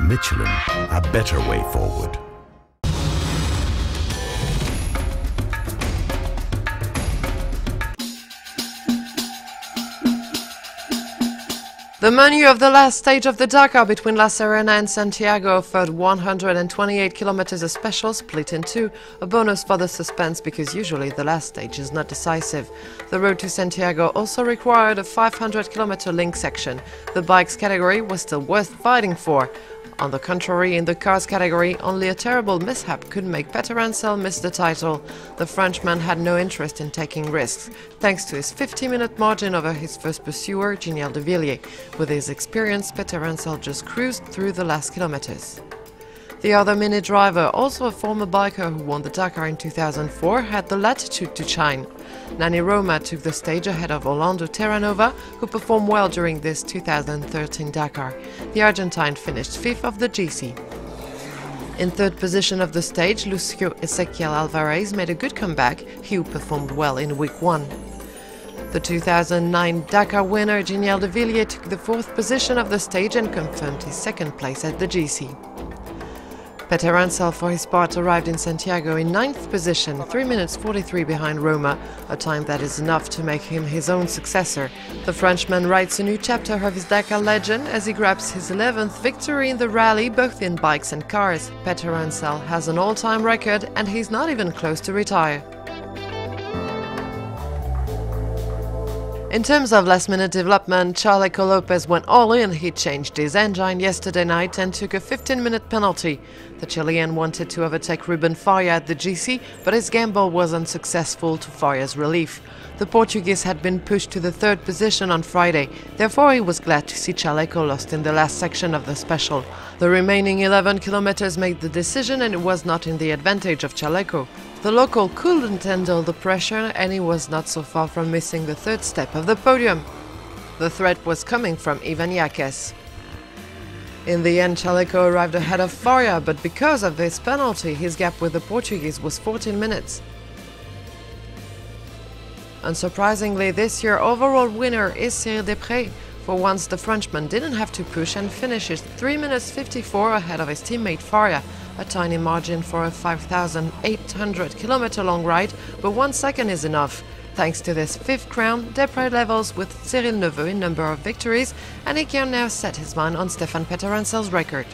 Michelin, a better way forward. The menu of the last stage of the Dakar between La Serena and Santiago offered 128 kilometers of special split in two, a bonus for the suspense because usually the last stage is not decisive. The road to Santiago also required a 500-kilometer link section. The bikes category was still worth fighting for. On the contrary, in the cars category, only a terrible mishap could make Peter Ansel miss the title. The Frenchman had no interest in taking risks, thanks to his 50-minute margin over his first pursuer, Giniel de Villiers. With his experience, Peter Ansel just cruised through the last kilometers. The other mini driver, also a former biker who won the Dakar in 2004, had the latitude to shine. Nani Roma took the stage ahead of Orlando Terranova, who performed well during this 2013 Dakar. The Argentine finished 5th of the GC. In third position of the stage, Lucio Ezequiel Alvarez made a good comeback, he who performed well in week 1. The 2009 Dakar winner Giniel de Villiers took the 4th position of the stage and confirmed his 2nd place at the GC. Peter Ansel, for his part, arrived in Santiago in 9th position, 3 minutes 43 behind Roma, a time that is enough to make him his own successor. The Frenchman writes a new chapter of his Dakar legend as he grabs his 11th victory in the rally, both in bikes and cars. Peter Ansel has an all-time record and he's not even close to retire. In terms of last-minute development, Chaleco Lopez went all in. He changed his engine yesterday night and took a 15-minute penalty. The Chilean wanted to overtake Ruben Faria at the GC, but his gamble was unsuccessful to Faria's relief. The Portuguese had been pushed to the 3rd position on Friday, therefore he was glad to see Chaleco lost in the last section of the special. The remaining 11 kilometers made the decision and it was not in the advantage of Chaleco. The local couldn't handle the pressure and he was not so far from missing the 3rd step of the podium. The threat was coming from Ivan Yaques. In the end, Chaleco arrived ahead of Faria, but because of this penalty, his gap with the Portuguese was 14 minutes. Unsurprisingly, this year's overall winner is Cyril Desprez. For once, the Frenchman didn't have to push and finishes 3 minutes 54 ahead of his teammate Faria, a tiny margin for a 5,800-kilometer long ride, but 1 second is enough. Thanks to this 5th crown, Desprez levels with Cyril Neveu in number of victories, and he can now set his mind on Stefan Peter Ansel's record.